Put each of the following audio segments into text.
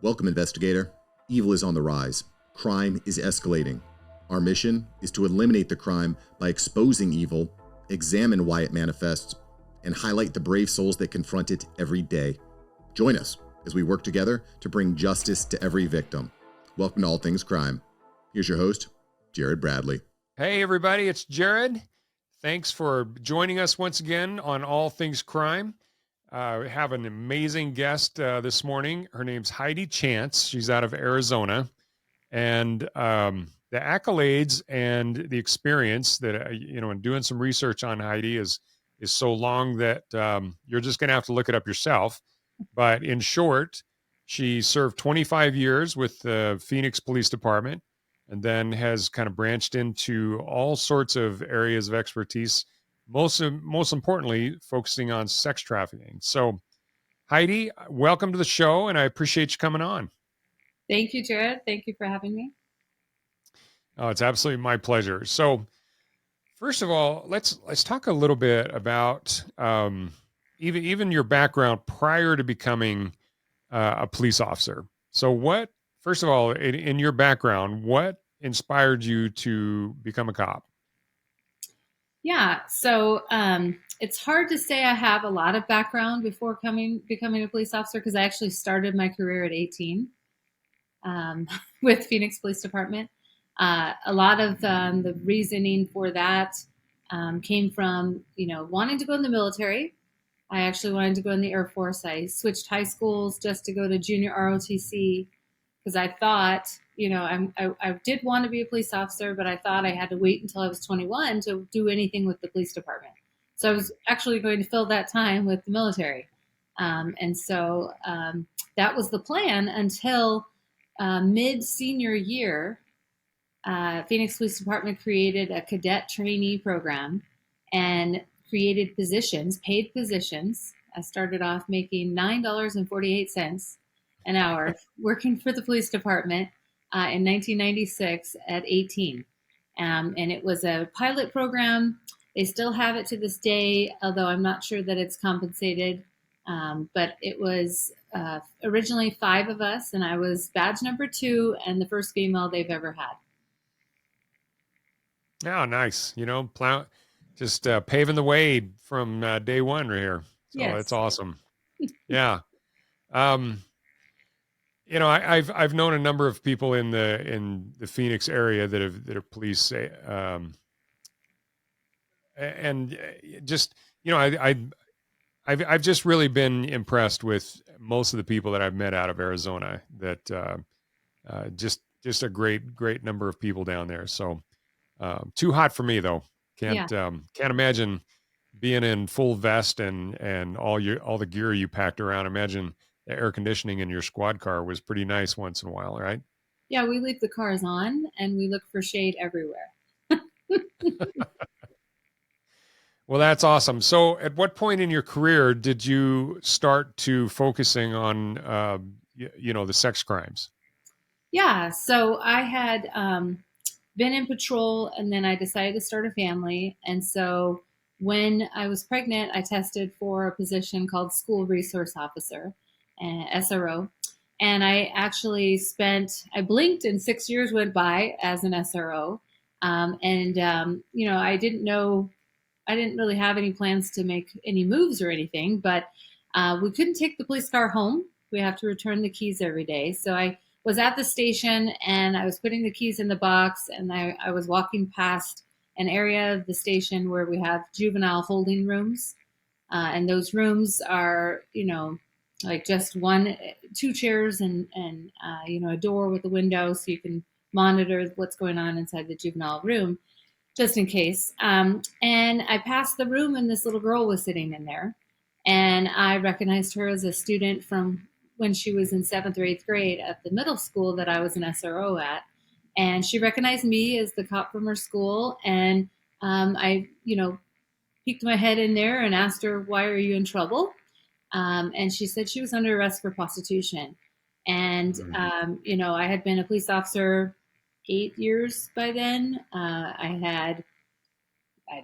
Welcome, investigator. Evil is on the rise. Crime is escalating. Our mission is to eliminate the crime by exposing evil, examine why it manifests, and highlight the brave souls that confront it every day. Join us as we work together to bring justice to every victim. Welcome to All Things Crime. Here's your host, Jared Bradley. Hey, everybody, it's Jared. Thanks for joining us once again on All Things Crime. We have an amazing guest this morning. Her name's Heidi Chance. She's out of Arizona. And the accolades and the experience that, in doing some research on Heidi is so long that you're just going to have to look it up yourself. But in short, she served 25 years with the Phoenix Police Department and then has kind of branched into all sorts of areas of expertise, most importantly, focusing on sex trafficking. So, Heidi, welcome to the show, and I appreciate you coming on. Thank you, Jared. Thank you for having me. Oh, it's absolutely my pleasure. So, first of all, let's talk a little bit about even your background prior to becoming a police officer. So, first of all, in your background, what inspired you to become a cop? Yeah, so it's hard to say I have a lot of background before becoming a police officer because I actually started my career at 18 with Phoenix Police Department. A lot of the reasoning for that came from, wanting to go in the military. I actually wanted to go in the Air Force. I switched high schools just to go to junior ROTC because I thought, I did want to be a police officer, but I thought I had to wait until I was 21 to do anything with the police department. So I was actually going to fill that time with the military. And so that was the plan until mid-senior year. Phoenix Police Department created a cadet trainee program and created positions, paid positions. I started off making $9.48 an hour working for the police department in 1996 at 18. And it was a pilot program. They still have it to this day, although I'm not sure that it's compensated. But it was originally 5 of us, and I was badge number 2 and the first female they've ever had. Oh, nice. Just paving the way from day one right here. So Yes. It's awesome. Yeah. I've known a number of people in the Phoenix area that are police, and just I've just really been impressed with most of the people that I've met out of Arizona. That just a great number of people down there. So too hot for me though. Can't imagine being in full vest and all the gear you packed around. Imagine the air conditioning in your squad car was pretty nice once in a while, right? Yeah, we leave the cars on and we look for shade everywhere. Well, that's awesome. So at what point in your career did you start to focusing on, the sex crimes? Yeah, so I had been in patrol and then I decided to start a family. And so when I was pregnant, I tested for a position called School Resource Officer, SRO. And I actually I blinked and 6 years went by as an SRO. I didn't really have any plans to make any moves or anything, but we couldn't take the police car home. We have to return the keys every day. So I was at the station and I was putting the keys in the box and I was walking past an area of the station where we have juvenile holding rooms. And those rooms are, like just 2 chairs and a door with a window so you can monitor what's going on inside the juvenile room, just in case. And I passed the room and this little girl was sitting in there. And I recognized her as a student from when she was in 7th or 8th grade at the middle school that I was an SRO at. And she recognized me as the cop from her school. And I peeked my head in there and asked her, "Why are you in trouble?" And she said she was under arrest for prostitution. And, I had been a police officer 8 years by then. I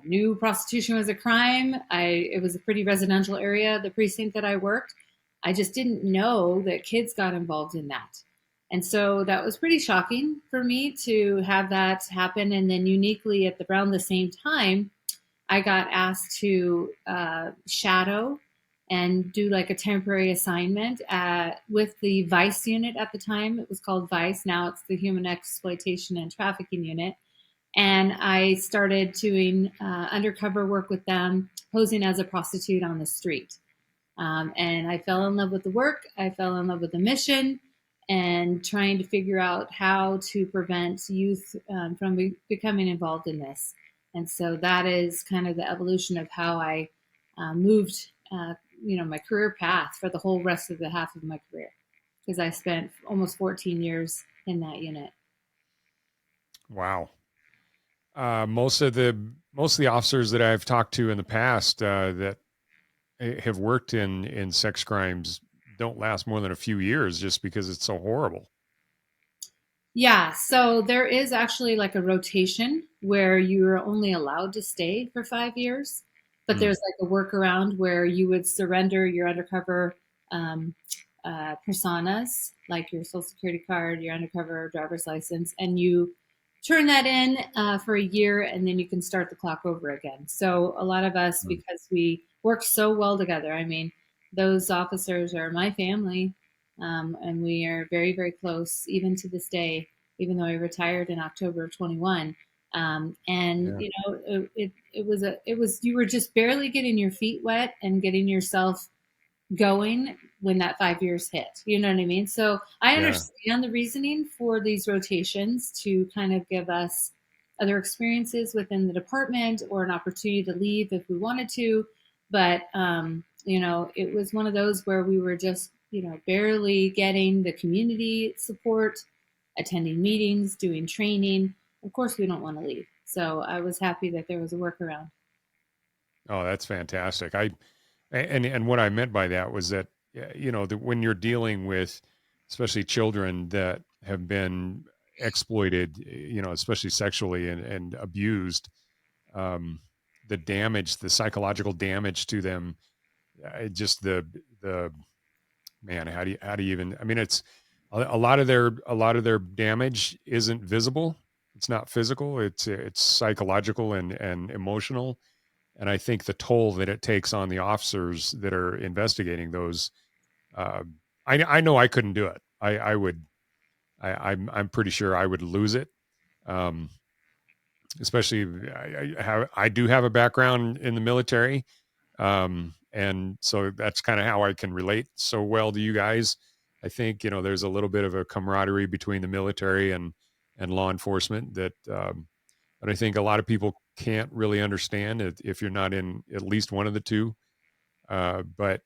knew prostitution was a crime. It was a pretty residential area, the precinct that I worked. I just didn't know that kids got involved in that. And so that was pretty shocking for me to have that happen. And then uniquely at around the same time, I got asked to shadow and do like a temporary assignment with the Vice unit at the time. It was called Vice. Now it's the Human Exploitation and Trafficking unit. And I started doing undercover work with them, posing as a prostitute on the street. And I fell in love with the work. I fell in love with the mission and trying to figure out how to prevent youth from becoming involved in this. And so that is kind of the evolution of how I moved, my career path for the whole rest of the half of my career, because I spent almost 14 years in that unit. Wow. Most of the officers that I've talked to in the past that have worked in sex crimes don't last more than a few years just because it's so horrible. Yeah, so there is actually like a rotation where you're only allowed to stay for 5 years, but there's like a workaround where you would surrender your undercover um, personas, like your social security card, your undercover driver's license, and you turn that in for a year, and then you can start the clock over again. So a lot of us, because we work so well together, I mean, those officers are my family, and we are very, very close, even to this day, even though I retired in October of 21. And Yeah. it was you were just barely getting your feet wet and getting yourself going when that 5 years hit. You know what I mean? So I Yeah. understand the reasoning for these rotations to kind of give us other experiences within the department or an opportunity to leave if we wanted to. But, it was one of those where we were just, barely getting the community support, attending meetings, doing training. Of course, we don't want to leave. So I was happy that there was a workaround. Oh, that's fantastic. And what I meant by that was that that when you're dealing with especially children that have been exploited, especially sexually and abused, um, the psychological damage to them, just the man, how do you even? I mean, it's a lot of their damage isn't visible. It's not physical. It's psychological and emotional. And I think the toll that it takes on the officers that are investigating those, uh, I know I couldn't do it. I would, I'm pretty sure I would lose it. Um, Especially I do have a background in the military, and so that's kind of how I can relate so well to you guys. I think there's a little bit of a camaraderie between the military and law enforcement that I think a lot of people can't really understand if you're not in at least one of the two. But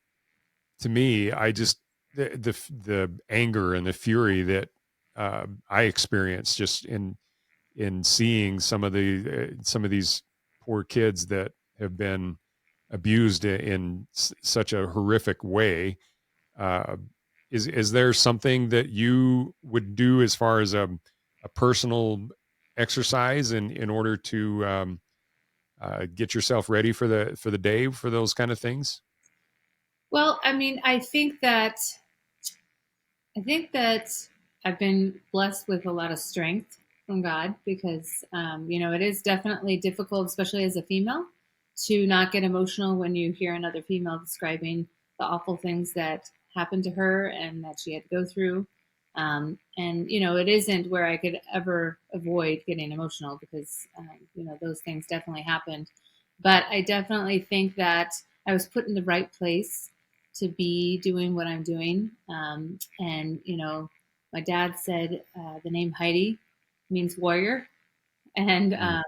to me, I just the anger and the fury that I experience just in seeing some of these poor kids that have been abused in such a horrific way. Uh, is there something that you would do as far as a personal exercise in order to get yourself ready for the day for those kind of things? Well, I mean, I think that I've been blessed with a lot of strength from God because, it is definitely difficult, especially as a female, to not get emotional when you hear another female describing the awful things that happened to her and that she had to go through. It isn't where I could ever avoid getting emotional because, those things definitely happened. But I definitely think that I was put in the right place to be doing what I'm doing. My dad said the name Heidi means warrior and Mm.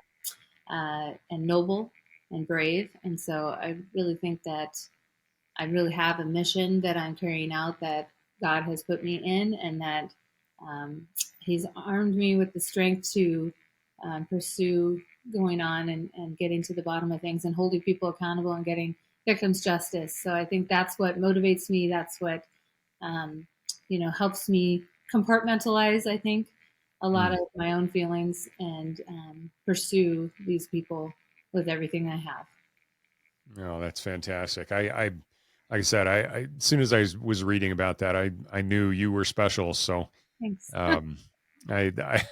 and noble and brave. And so I really think that I really have a mission that I'm carrying out that God has put me in, and that He's armed me with the strength to pursue going on and getting to the bottom of things and holding people accountable and getting victims justice. So I think that's what motivates me. That's what um, helps me compartmentalize. I think a lot Mm. of my own feelings and pursue these people with everything I have. Oh, that's fantastic. I like I said, I as soon as I was reading about that, I knew you were special. So Thanks. um, I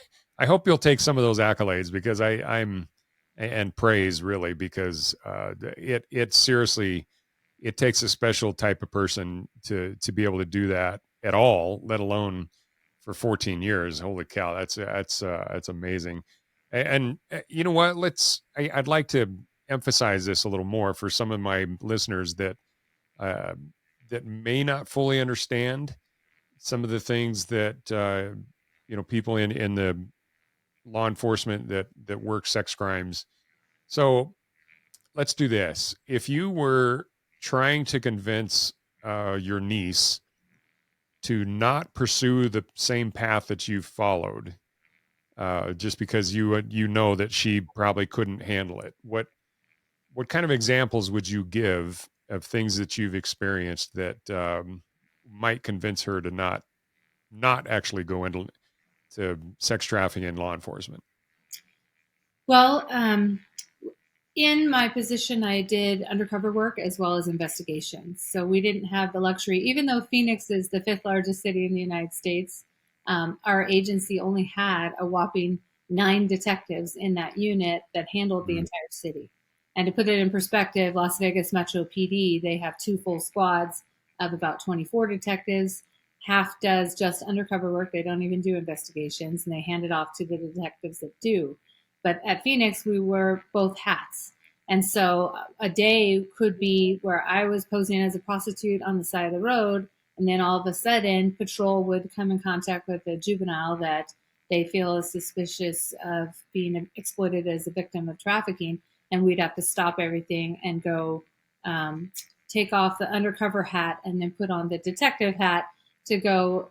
hope you'll take some of those accolades because I'm and praise really because it seriously it takes a special type of person to be able to do that at all, let alone for 14 years. Holy cow, that's amazing. And you know what? I'd like to emphasize this a little more for some of my listeners uh, that may not fully understand some of the things that people in the law enforcement that work sex crimes. So let's do this. If you were trying to convince your niece to not pursue the same path that you've followed, just because you know that she probably couldn't handle it, what kind of examples would you give of things that you've experienced that might convince her to not actually go into to sex trafficking in law enforcement? Well, in my position, I did undercover work as well as investigations. So we didn't have the luxury, even though Phoenix is the fifth largest city in the United States, our agency only had a whopping 9 detectives in that unit that handled the entire city. And to put it in perspective, Las Vegas Metro PD, they have 2 full squads of about 24 detectives. Half does just undercover work. They don't even do investigations, and they hand it off to the detectives that do. But at Phoenix, we were both hats. And so a day could be where I was posing as a prostitute on the side of the road, and then all of a sudden, patrol would come in contact with a juvenile that they feel is suspicious of being exploited as a victim of trafficking, and we'd have to stop everything and go take off the undercover hat and then put on the detective hat to go,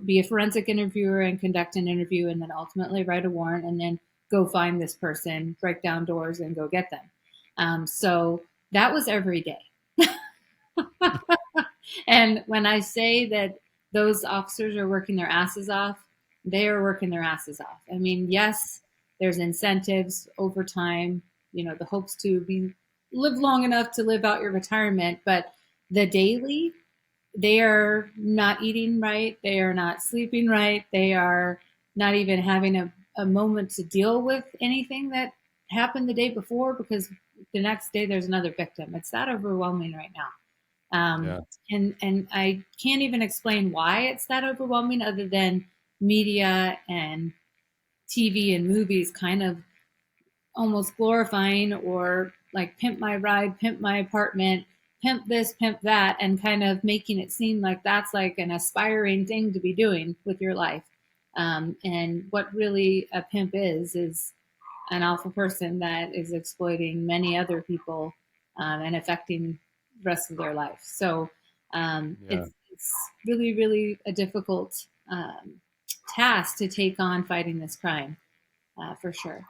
be a forensic interviewer and conduct an interview, and then ultimately write a warrant, and then go find this person, break down doors, and go get them. So that was every day. And when I say that those officers are working their asses off, they are working their asses off. I mean, yes, there's incentives over time, the hopes to live long enough to live out your retirement, but the daily, they are not eating right. They are not sleeping right. They are not even having a moment to deal with anything that happened the day before, because the next day there's another victim. It's that overwhelming right now. Yeah. And I can't even explain why it's that overwhelming, other than media and TV and movies kind of almost glorifying, or like pimp my ride, pimp my apartment, pimp this, pimp that, and kind of making it seem like that's like an aspiring thing to be doing with your life. And what really a pimp is an awful person that is exploiting many other people and affecting the rest of their life. So it's really, really a difficult task to take on fighting this crime, for sure.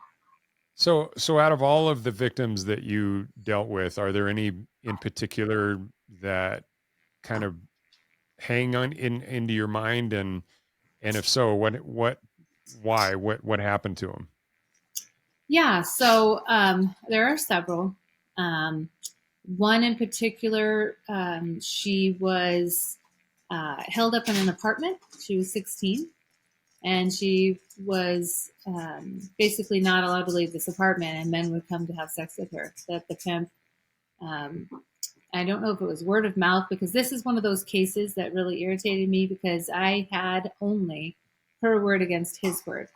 So out of all of the victims that you dealt with, are there any in particular that kind of hang on into your mind, and if so, what happened to them? Yeah, so there are several. One in particular, she was held up in an apartment. She was 16, and she was basically not allowed to leave this apartment, and men would come to have sex with her. That the pimp, I don't know if it was word of mouth, because this is one of those cases that really irritated me, because I had only her word against his word.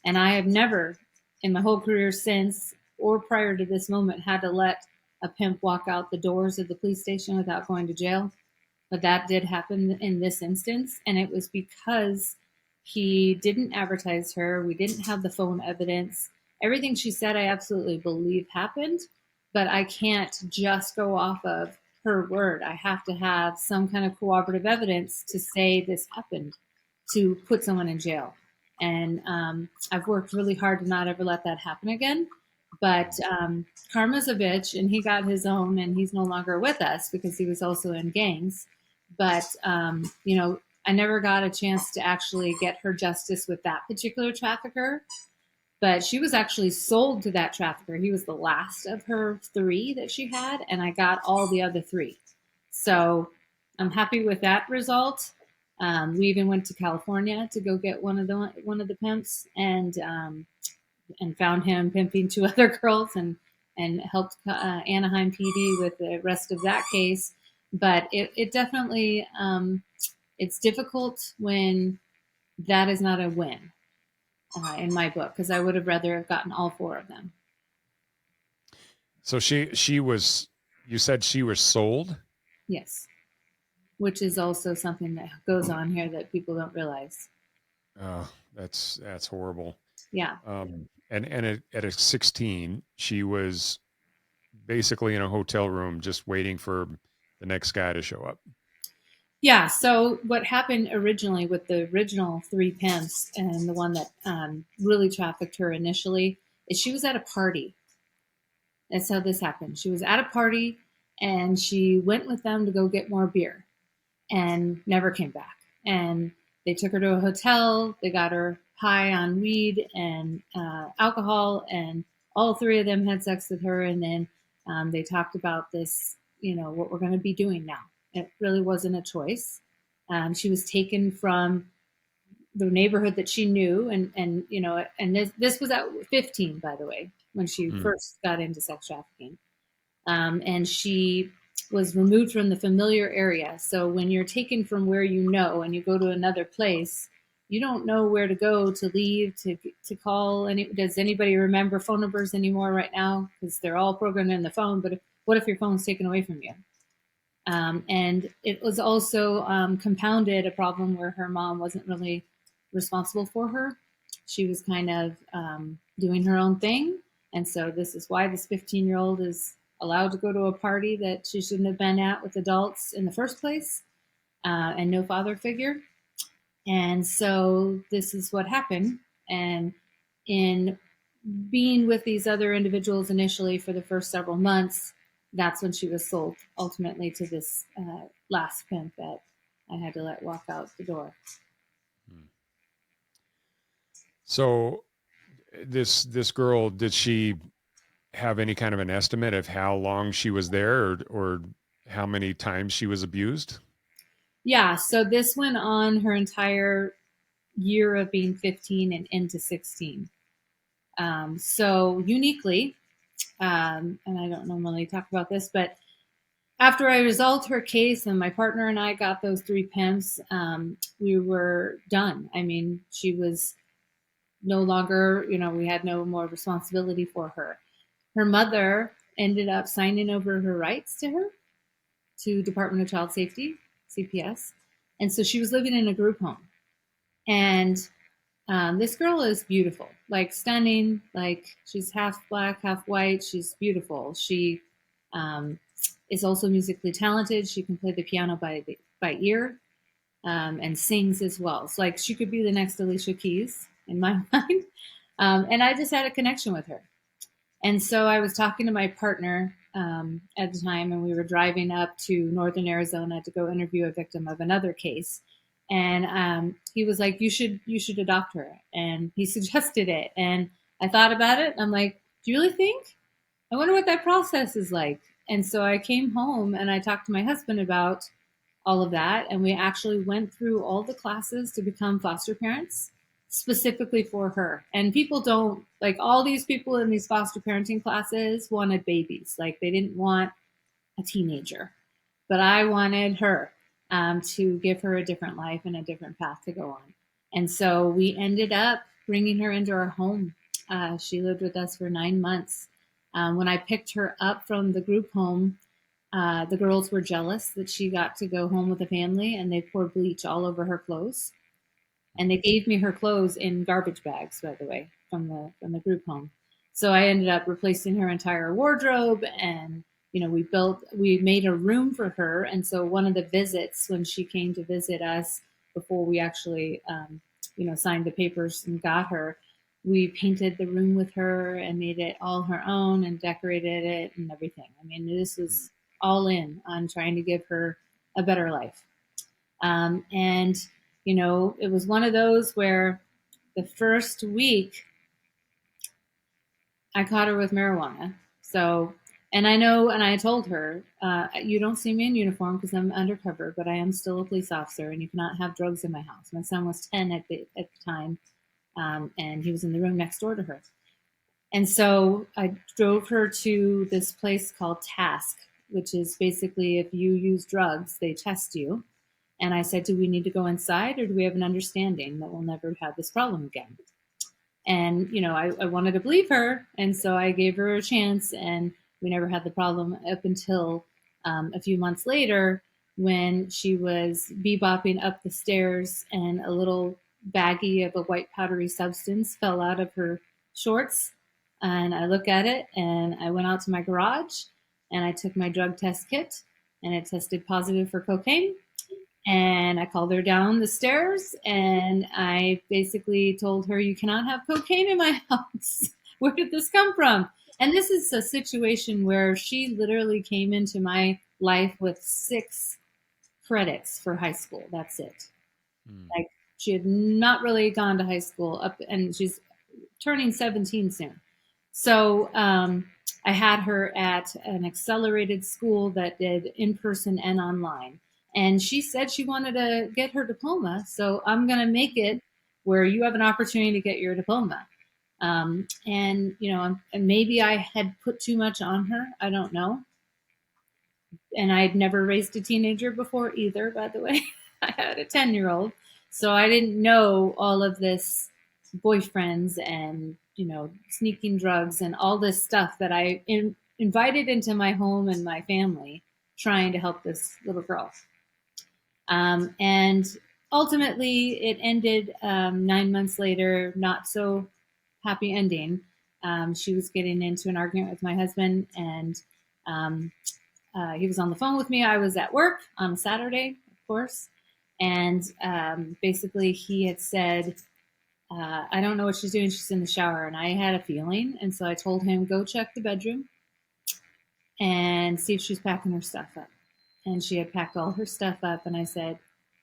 And I have never, in my whole career since or prior to this moment, had to let a pimp walk out the doors of the police station without going to jail. But that did happen in this instance. And it was because he didn't advertise her. We didn't have the phone evidence. Everything she said, I absolutely believe happened. But I can't just go off of her word. I have to have some kind of corroborative evidence to say this happened, to put someone in jail. And I've worked really hard to not ever let that happen again. But karma's a bitch, and he got his own, and he's no longer with us because he was also in gangs. But, I never got a chance to actually get her justice with that particular trafficker. But she was actually sold to that trafficker. He was the last of her 3 that she had, and I got all the other 3. So I'm happy with that result. We even went to California to go get one of the pimps, and found him pimping two other girls, and helped Anaheim PD with the rest of that case. But it definitely it's difficult when that is not a win in my book, because I would have rather have gotten all four of them. So she was, you said she was sold? Yes, which is also something that goes on here that people don't realize. Oh, that's horrible. Yeah. And at a 16, she was basically in a hotel room just waiting for the next guy to show up. Yeah. So what happened originally with the original three pimps and the one that really trafficked her initially is she was at a party. That's how this happened. She was at a party and she went with them to go get more beer and never came back. And they took her to a hotel. They got her high on weed and alcohol, and all three of them had sex with her. And then they talked about this, what we're going to be doing now. It really wasn't a choice. She was taken from the neighborhood that she knew, and this was at 15, by the way, when she first got into sex trafficking. And she was removed from the familiar area. So when you're taken from where you know and you go to another place, you don't know where to go, to leave, to call. Does anybody remember phone numbers anymore right now? Because they're all programmed in the phone. But what if your phone's taken away from you? And it was also compounded a problem where her mom wasn't really responsible for her. She was kind of doing her own thing. And so this is why this 15-year-old is allowed to go to a party that she shouldn't have been at with adults in the first place, and no father figure. And so this is what happened. And in being with these other individuals initially for the first several months, that's when she was sold ultimately to this last pimp that I had to let walk out the door. So this girl, did she have any kind of an estimate of how long she was there, or how many times she was abused? Yeah, so this went on her entire year of being 15 and into 16. So uniquely, and I don't normally talk about this, but after I resolved her case and my partner and I got those three pimps, we were done. I mean, she was no longer, we had no more responsibility for her. Her mother ended up signing over her rights to her to Department of Child Safety, CPS. And so she was living in a group home. And this girl is beautiful, like stunning, like she's half black, half white. She's beautiful. She is also musically talented. She can play the piano by ear, and sings as well. So like she could be the next Alicia Keys in my mind. And I just had a connection with her. And so I was talking to my partner at the time, and we were driving up to northern Arizona to go interview a victim of another case. And he was like, "You should adopt her," and he suggested it. And I thought about it. I'm like, "Do you really think? I wonder what that process is like." And so I came home and I talked to my husband about all of that, and we actually went through all the classes to become foster parents specifically for her. And people don't, like, all these people in these foster parenting classes wanted babies. Like, they didn't want a teenager, but I wanted her to give her a different life and a different path to go on. And so we ended up bringing her into our home. She lived with us for 9 months. When I picked her up from the group home, the girls were jealous that she got to go home with a family, and they poured bleach all over her clothes. And they gave me her clothes in garbage bags, by the way, from the group home. So I ended up replacing her entire wardrobe, and we made a room for her. And so one of the visits, when she came to visit us before we actually signed the papers and got her, we painted the room with her and made it all her own and decorated it and everything. I mean, this was all in on trying to give her a better life. And it was one of those where the first week I caught her with marijuana. So, And I know, and I told her, you don't see me in uniform because I'm undercover, but I am still a police officer, and you cannot have drugs in my house. My son was 10 at the time, and he was in the room next door to her. And so I drove her to this place called Task, which is basically if you use drugs, they test you. And I said, do we need to go inside, or do we have an understanding that we'll never have this problem again? And, I wanted to believe her. And so I gave her a chance, and we never had the problem up until a few months later when she was bebopping up the stairs and a little baggie of a white powdery substance fell out of her shorts. And I look at it, and I went out to my garage and I took my drug test kit, and it tested positive for cocaine. And I called her down the stairs, and I basically told her, you cannot have cocaine in my house. Where did this come from? And this is a situation where she literally came into my life with 6 credits for high school. That's it. Like, she had not really gone to high school up, and she's turning 17 soon. So I had her at an accelerated school that did in-person and online. And she said she wanted to get her diploma. So I'm going to make it where you have an opportunity to get your diploma. And maybe I had put too much on her. I don't know. And I'd never raised a teenager before either, by the way. I had a 10-year-old. So I didn't know all of this boyfriends and, sneaking drugs and all this stuff that I invited into my home and my family trying to help this little girl. And ultimately, it ended 9 months later, not so happy ending. She was getting into an argument with my husband, and he was on the phone with me. I was at work on Saturday, of course. And basically, he had said, I don't know what she's doing. She's in the shower. And I had a feeling. And so I told him, go check the bedroom and see if she's packing her stuff up. And she had packed all her stuff up. And I said,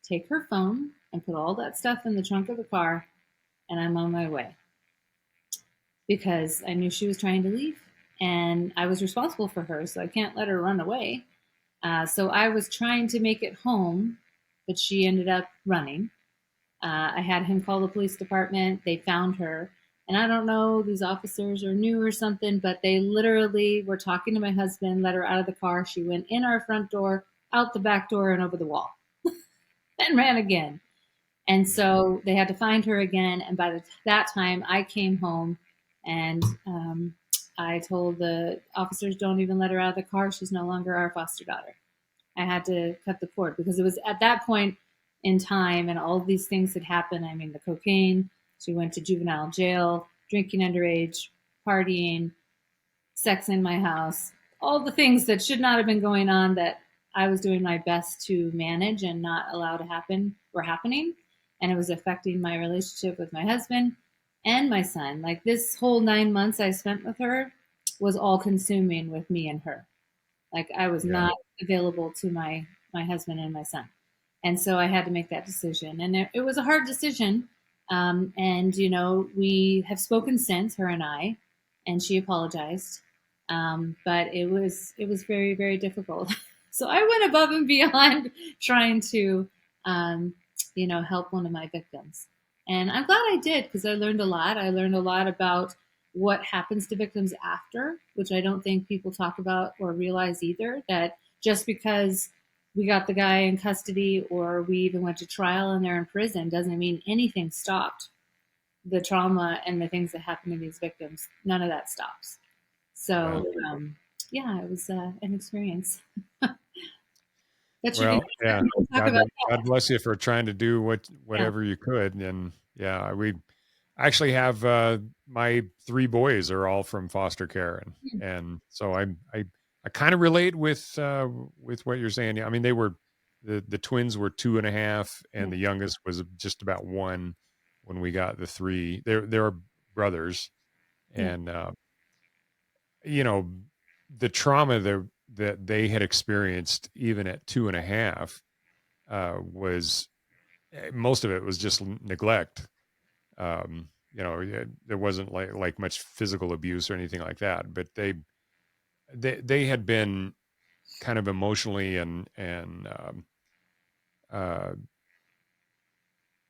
take her phone and put all that stuff in the trunk of the car. And I'm on my way. Because I knew she was trying to leave. And I was responsible for her. So I can't let her run away. So I was trying to make it home, but she ended up running. I had him call the police department. They found her. And I don't know, these officers are new or something, but they literally were talking to my husband, let her out of the car. She went in our front door, out the back door, and over the wall and ran again. And so they had to find her again. And by that time, I came home, and I told the officers, don't even let her out of the car. She's no longer our foster daughter. I had to cut the cord because it was at that point in time, and all of these things had happened. I mean, the cocaine, she went to juvenile jail, drinking underage, partying, sex in my house, all the things that should not have been going on that I was doing my best to manage and not allow to happen were happening. And it was affecting my relationship with my husband and my son. Like, this whole 9 months I spent with her was all consuming with me and her. Like, I was not available to my husband and my son. And so I had to make that decision. And it was a hard decision. And, we have spoken since, her and I, and she apologized. But it was very, very difficult. So I went above and beyond trying to, help one of my victims. And I'm glad I did, because I learned a lot. I learned a lot about what happens to victims after, which I don't think people talk about or realize either, that just because we got the guy in custody or we even went to trial and they're in prison doesn't mean anything stopped. The trauma and the things that happen to these victims, none of that stops. So, it was an experience. Well, yeah, God bless you for trying to do whatever you could. And we actually have my 3 boys are all from foster care, and so I kind of relate with what you're saying. I mean, they were the twins were 2.5, and the youngest was just about 1 when we got the 3. They're brothers, and the trauma that they had experienced even at 2.5 was, most of it was just neglect. There wasn't like much physical abuse or anything like that, but they had been kind of emotionally and uh,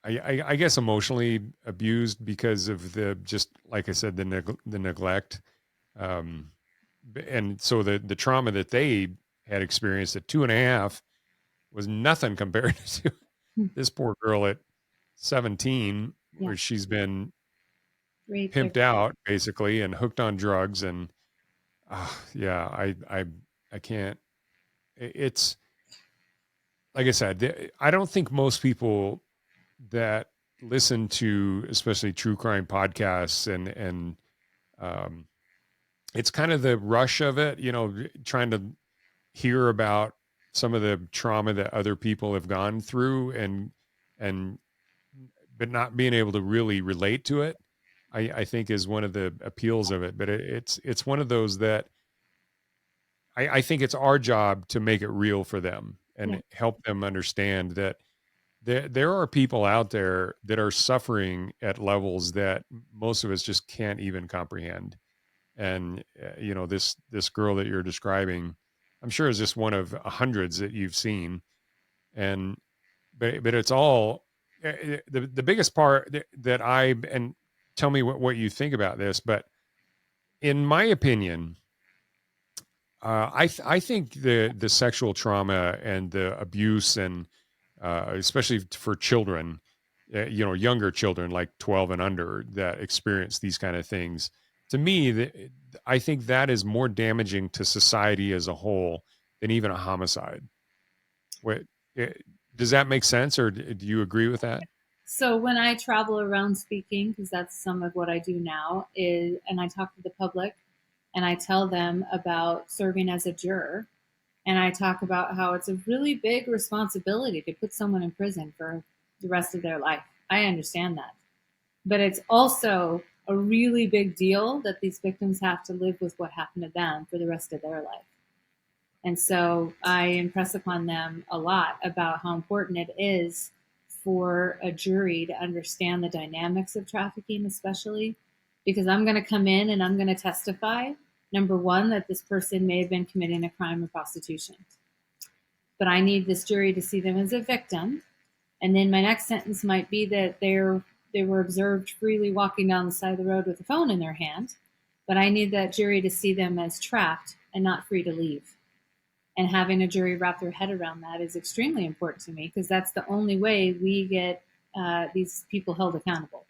I guess emotionally abused because of the, just like I said, the neglect, um, and so the trauma that they had experienced at 2.5 was nothing compared to this poor girl at 17, Yeah. where she's been Raped. pimped out basically and hooked on drugs. And yeah, I can't. It's like I said, I don't think most people that listen to especially true crime podcasts and um, it's kind of the rush of it, trying to hear about some of the trauma that other people have gone through and but not being able to really relate to it. I think is one of the appeals of it. But it's one of those that I think it's our job to make it real for them Yeah. and help them understand that there are people out there that are suffering at levels that most of us just can't even comprehend. And this girl that you're describing, I'm sure is just one of hundreds that you've seen. And but it's all the biggest part that I, and tell me what you think about this, but in my opinion, I think the sexual trauma and the abuse and especially for children, younger children like 12 and under that experience these kind of things. To me, I think that is more damaging to society as a whole than even a homicide. What, eh, does that make sense, or do you agree with that? So when I travel around speaking, because that's some of what I do now, and I talk to the public, and I tell them about serving as a juror, and I talk about how it's a really big responsibility to put someone in prison for the rest of their life. I understand that, but it's also a really big deal that these victims have to live with what happened to them for the rest of their life. And so I impress upon them a lot about how important it is for a jury to understand the dynamics of trafficking, especially because I'm going to come in and I'm going to testify, number one, that this person may have been committing a crime of prostitution. But I need this jury to see them as a victim. And then my next sentence might be that they were observed freely walking down the side of the road with a phone in their hand. But I need that jury to see them as trapped and not free to leave. And having a jury wrap their head around that is extremely important to me because that's the only way we get these people held accountable.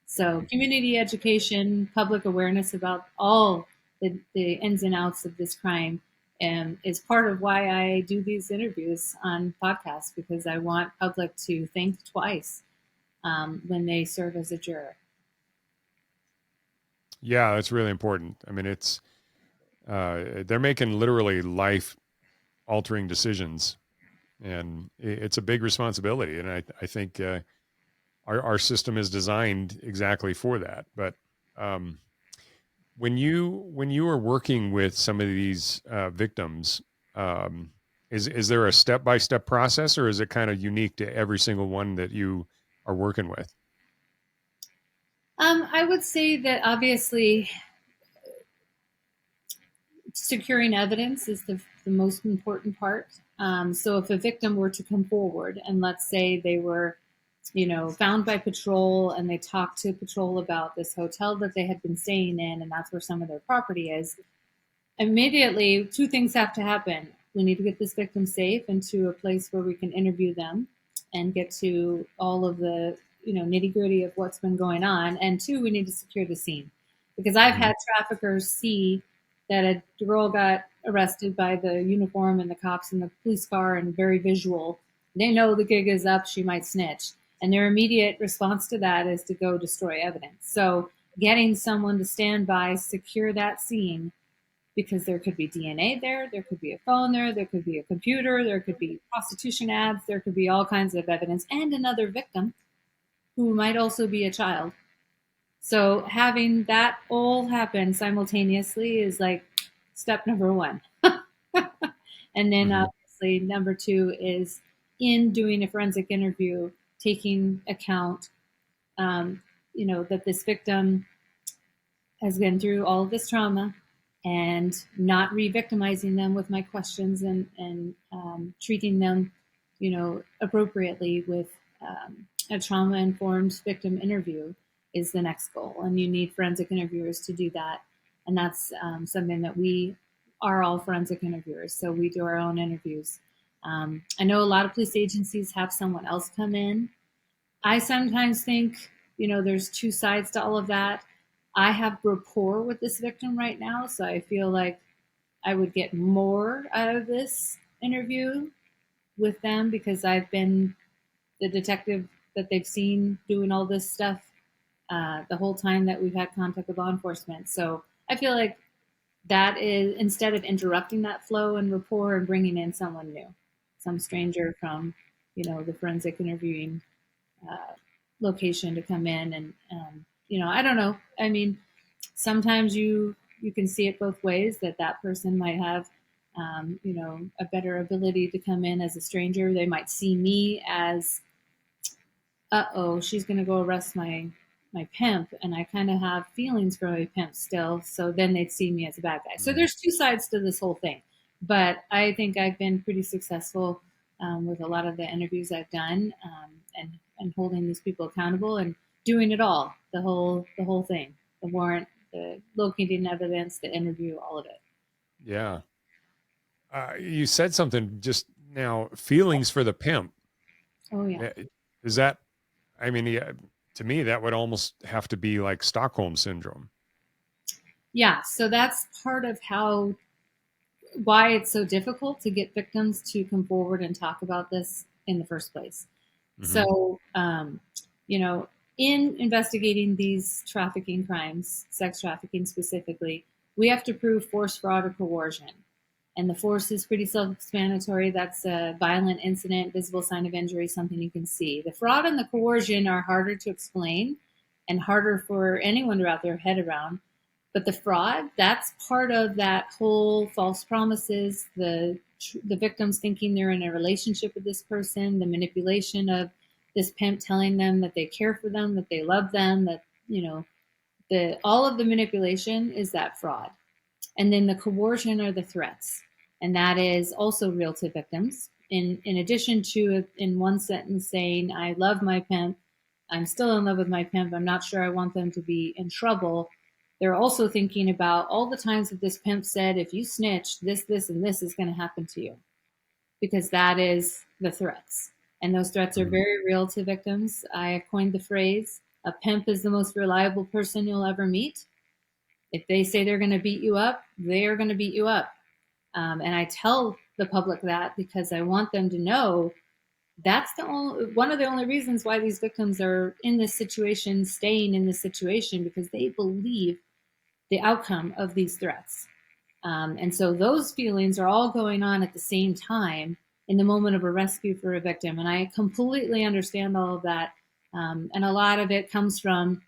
So community education, public awareness about all the ins and outs of this crime is part of why I do these interviews on podcasts, because I want public to think twice when they serve as a juror. Yeah, that's really important. I mean, it's they're making literally life altering decisions, and it's a big responsibility. And I think our system is designed exactly for that. But um, when you are working with some of these victims, um, is there a step by step process, or is it kind of unique to every single one that you are working with? I would say that obviously securing evidence is the most important part. So if a victim were to come forward and let's say they were, found by patrol and they talked to patrol about this hotel that they had been staying in and that's where some of their property is, immediately two things have to happen. We need to get this victim safe into a place where we can interview them and get to all of the nitty gritty of what's been going on. And two, we need to secure the scene because I've had traffickers see that a girl got arrested by the uniform and the cops in the police car and very visual. They know the gig is up, she might snitch. And their immediate response to that is to go destroy evidence. So getting someone to stand by, secure that scene, because there could be DNA there could be a phone there could be a computer, there could be prostitution ads, there could be all kinds of evidence, and another victim who might also be a child. So having that all happen simultaneously is like step number one. And then obviously number two is in doing a forensic interview, taking account, that this victim has been through all of this trauma and not re-victimizing them with my questions, and treating them, appropriately with a trauma-informed victim interview is the next goal. And you need forensic interviewers to do that. And that's something that we are all forensic interviewers, so we do our own interviews. I know a lot of police agencies have someone else come in. I sometimes think, there's two sides to all of that. I have rapport with this victim right now, so I feel like I would get more out of this interview with them because I've been the detective that they've seen doing all this stuff the whole time that we've had contact with law enforcement. So I feel like that is, instead of interrupting that flow and rapport and bringing in someone new, some stranger from, the forensic interviewing location to come in. And, I don't know. I mean, sometimes you can see it both ways, that person might have, a better ability to come in as a stranger. They might see me as, she's going to go arrest my pimp, and I kind of have feelings for my pimp still, so then they'd see me as a bad guy. So there's two sides to this whole thing, but I think I've been pretty successful with a lot of the interviews I've done, and holding these people accountable and doing it all, the whole thing, the warrant, the locating evidence, the interview, all of it. Yeah. You said something just now, feelings for the pimp. Oh yeah. Is that, I mean, to me, that would almost have to be like Stockholm syndrome. Yeah. So that's part of why it's so difficult to get victims to come forward and talk about this in the first place. Mm-hmm. So, in investigating these trafficking crimes, sex trafficking specifically, we have to prove force, fraud, or coercion. And the force is pretty self-explanatory. That's a violent incident, visible sign of injury, something you can see. The fraud and the coercion are harder to explain and harder for anyone to wrap their head around. But the fraud, that's part of that whole false promises, the victims thinking they're in a relationship with this person, the manipulation of this pimp telling them that they care for them, that they love them, that, all of the manipulation is that fraud. And then the coercion are the threats. And that is also real to victims. In addition to, in one sentence saying, I love my pimp, I'm still in love with my pimp, I'm not sure I want them to be in trouble, they're also thinking about all the times that this pimp said, if you snitch, this, and this is going to happen to you. Because that is the threats. And those threats are very real to victims. I coined the phrase, a pimp is the most reliable person you'll ever meet. If they say they're going to beat you up, they are going to beat you up. And I tell the public that because I want them to know that's one of the only reasons why these victims are in this situation, staying in this situation, because they believe the outcome of these threats. And so those feelings are all going on at the same time in the moment of a rescue for a victim. And I completely understand all of that. And a lot of it comes from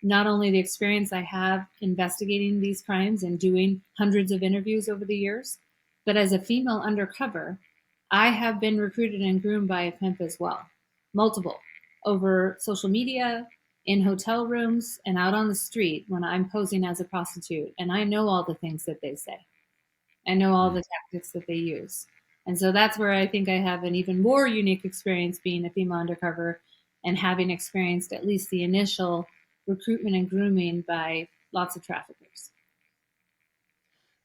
not only the experience I have investigating these crimes and doing hundreds of interviews over the years, but as a female undercover, I have been recruited and groomed by a pimp as well. Multiple. Over social media, in hotel rooms, and out on the street when I'm posing as a prostitute. And I know all the things that they say. I know all the tactics that they use. And so that's where I think I have an even more unique experience being a female undercover and having experienced at least the initial recruitment and grooming by lots of traffickers.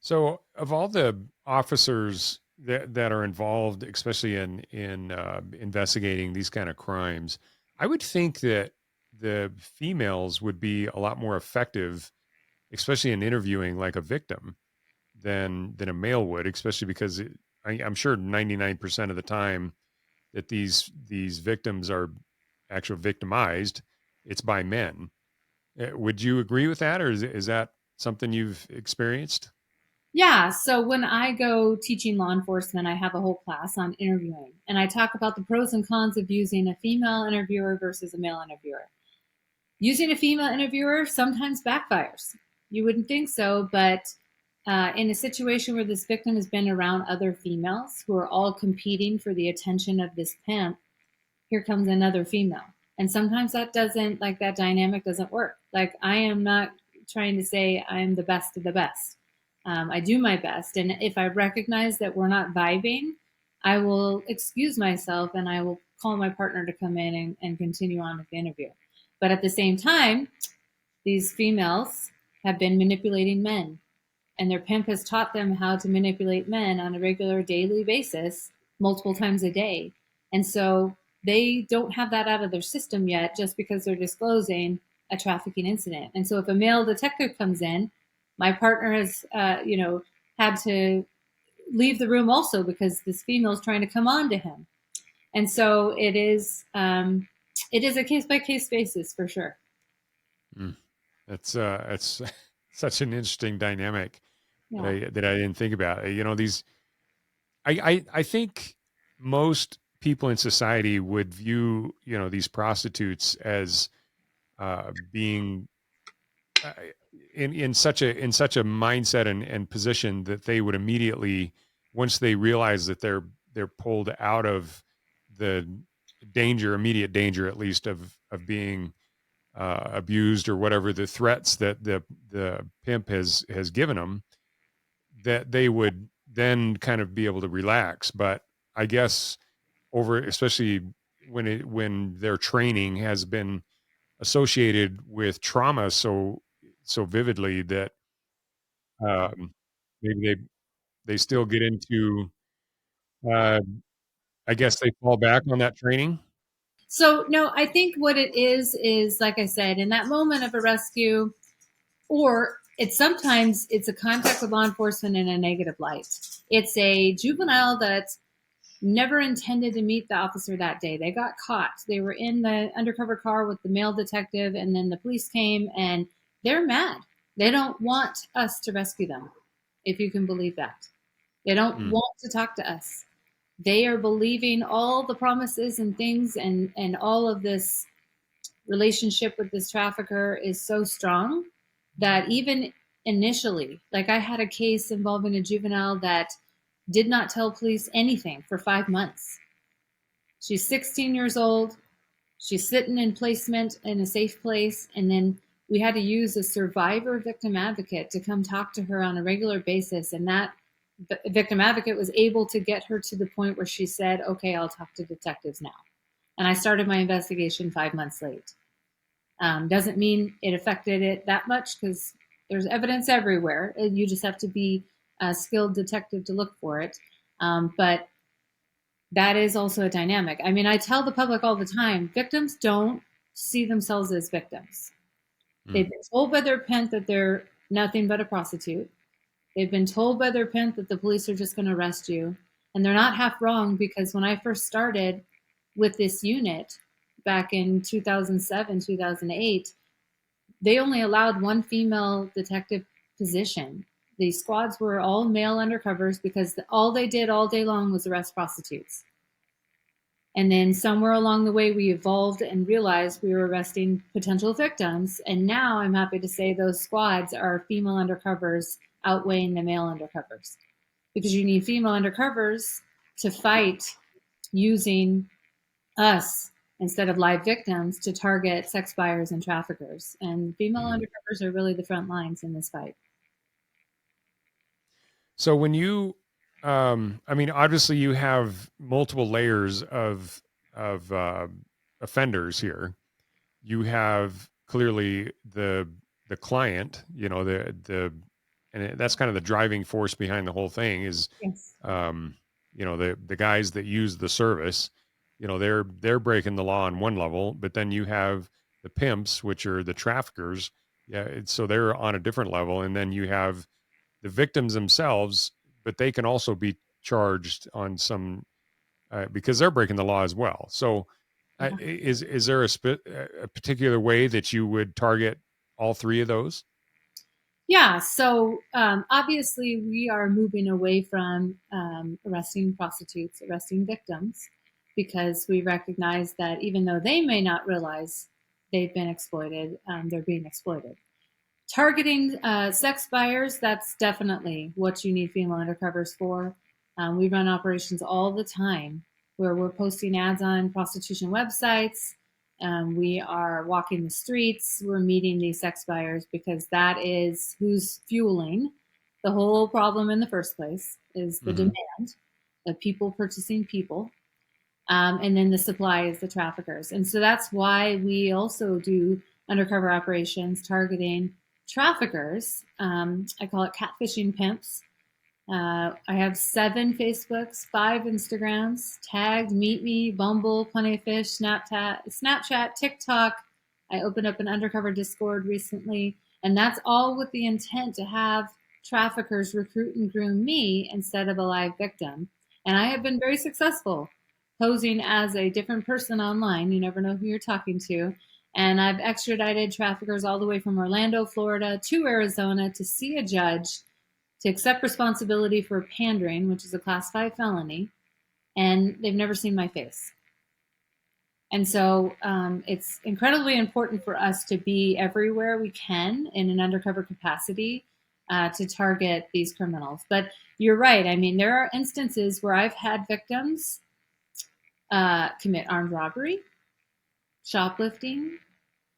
So of all the officers that are involved, especially in investigating these kind of crimes, I would think that the females would be a lot more effective, especially in interviewing like a victim than a male would, especially because I'm sure 99% of the time that these victims are actually victimized, it's by men. Would you agree with that? Or is that something you've experienced? Yeah. So when I go teaching law enforcement, I have a whole class on interviewing, and I talk about the pros and cons of using a female interviewer versus a male interviewer. Using a female interviewer sometimes backfires. You wouldn't think so, but in a situation where this victim has been around other females who are all competing for the attention of this pimp, here comes another female. And sometimes that dynamic doesn't work. Like, I am not trying to say I'm the best of the best. I do my best. And if I recognize that we're not vibing, I will excuse myself and I will call my partner to come in and continue on with the interview. But at the same time, these females have been manipulating men, and their pimp has taught them how to manipulate men on a regular daily basis, multiple times a day. And so they don't have that out of their system yet just because they're disclosing a trafficking incident. And so if a male detective comes in, my partner has, had to leave the room also because this female is trying to come on to him. And so it is a case by case basis for sure. That's such an interesting dynamic Yeah. that I didn't think about. I think most people in society would view, these prostitutes as being in such a mindset and position that they would immediately, once they realize that they're pulled out of the immediate danger, at least of being abused or whatever the threats that the pimp has given them, that they would then kind of be able to relax. But I guess especially when their training has been associated with trauma so vividly that maybe they still get into, uh, I guess they fall back on that training. So no, I think what it is like I said, in that moment of a rescue, or it's a contact with law enforcement in a negative light. It's a juvenile that never intended to meet the officer that day. They got caught. They were in the undercover car with the male detective, and then the police came, and they're mad. They don't want us to rescue them, if you can believe that. They don't want to talk to us. They are believing all the promises and things, and all of this relationship with this trafficker is so strong that even initially, like I had a case involving a juvenile that did not tell police anything for 5 months. She's 16 years old. She's sitting in placement in a safe place. And then we had to use a survivor victim advocate to come talk to her on a regular basis. And that victim advocate was able to get her to the point where she said, okay, I'll talk to detectives now. And I started my investigation 5 months late. Doesn't mean it affected it that much because there's evidence everywhere. You just have to be a skilled detective to look for it. But that is also a dynamic. I mean, I tell the public all the time, victims don't see themselves as victims. They've been told by their pimp that they're nothing but a prostitute. They've been told by their pimp that the police are just going to arrest you. And they're not half wrong, because when I first started with this unit back in 2007, 2008, they only allowed one female detective position. The squads were all male undercovers because all they did all day long was arrest prostitutes. And then somewhere along the way, we evolved and realized we were arresting potential victims. And now I'm happy to say those squads are female undercovers outweighing the male undercovers, because you need female undercovers to fight using us instead of live victims to target sex buyers and traffickers. And female undercovers are really the front lines in this fight. So when you, I mean, obviously you have multiple layers of offenders here. You have clearly the client, and that's kind of the driving force behind the whole thing is, Yes. The guys that use the service, they're breaking the law on one level, but then you have the pimps, which are the traffickers. Yeah. So they're on a different level. And then you have the victims themselves, but they can also be charged on some, because they're breaking the law as well. So is there a particular way that you would target all three of those? Yeah, so obviously we are moving away from arresting prostitutes, arresting victims, because we recognize that even though they may not realize they've been exploited, they're being exploited. Targeting sex buyers, that's definitely what you need female undercovers for. We run operations all the time where we're posting ads on prostitution websites. We are walking the streets. We're meeting these sex buyers because that is who's fueling the whole problem in the first place is the Mhm. demand of people purchasing people. And then the supply is the traffickers. And so that's why we also do undercover operations targeting traffickers. I call it catfishing pimps. I have 7 Facebooks, 5 Instagrams, tagged, Meet Me, Bumble, Plenty of Fish, Snapchat, TikTok. I opened up an undercover Discord recently, and that's all with the intent to have traffickers recruit and groom me instead of a live victim. And I have been very successful posing as a different person online. You never know who you're talking to. And I've extradited traffickers all the way from Orlando, Florida to Arizona to see a judge to accept responsibility for pandering, which is a class 5 felony, and they've never seen my face. And so it's incredibly important for us to be everywhere we can in an undercover capacity to target these criminals. But you're right. I mean, there are instances where I've had victims commit armed robbery, shoplifting,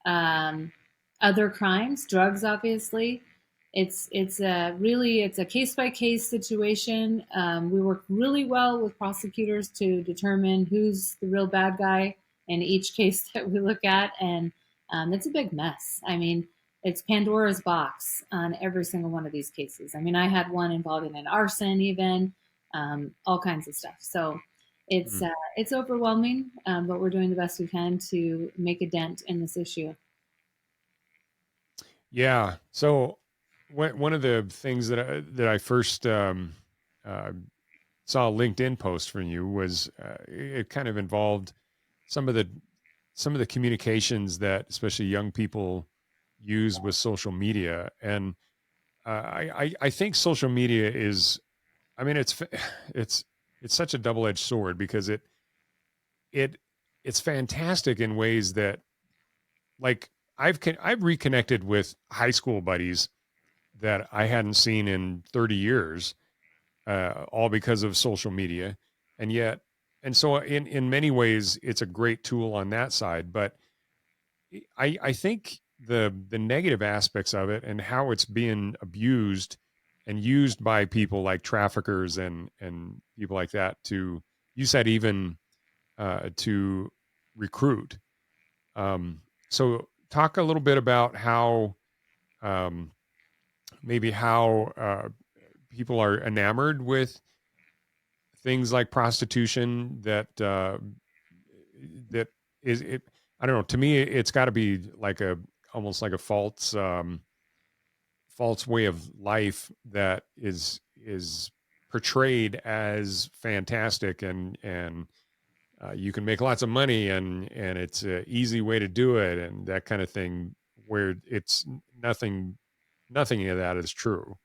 other crimes, drugs, obviously. It's a case by case situation. We work really well with prosecutors to determine who's the real bad guy in each case that we look at, and it's a big mess. I mean, it's Pandora's box on every single one of these cases. I mean, I had one involving an arson, even all kinds of stuff. So Mm. it's overwhelming, but we're doing the best we can to make a dent in this issue. Yeah. So one of the things that I first uh, saw a LinkedIn post from you was it kind of involved some of the some of the communications that especially young people use with social media, and I think social media is, I mean, it's it's such a double edged sword because it it's fantastic in ways that, like, I've reconnected with high school buddies that I hadn't seen in 30 years, all because of social media. And yet, and so in many ways, it's a great tool on that side. But I think the negative aspects of it and how it's being abused and used by people like traffickers and people like that to, you said, even to recruit. So talk a little bit about how um, maybe how people are enamored with things like prostitution that is it. I don't know. To me, it's got to be like a almost like a false way of life that is portrayed as fantastic and you can make lots of money and it's an easy way to do it and that kind of thing, where it's nothing of that is true.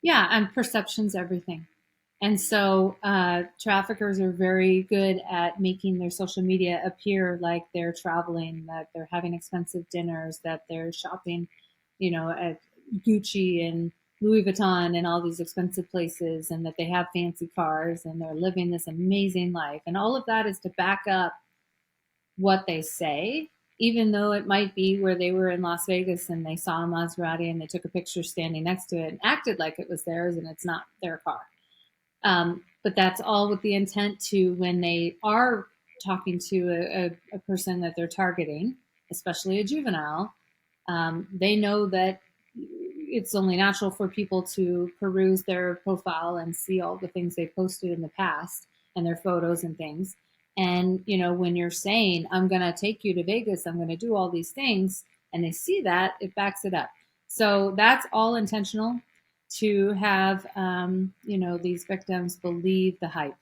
Yeah, and perception's everything. And so traffickers are very good at making their social media appear like they're traveling, that they're having expensive dinners, that they're shopping, at Gucci and Louis Vuitton and all these expensive places, and that they have fancy cars and they're living this amazing life. And all of that is to back up what they say, even though it might be where they were in Las Vegas and they saw a Maserati and they took a picture standing next to it and acted like it was theirs and it's not their car. But that's all with the intent to, when they are talking to a person that they're targeting, especially a juvenile, they know that it's only natural for people to peruse their profile and see all the things they posted in the past and their photos and things. And, when you're saying, I'm going to take you to Vegas, I'm going to do all these things, and they see that, it backs it up. So that's all intentional to have, these victims believe the hype,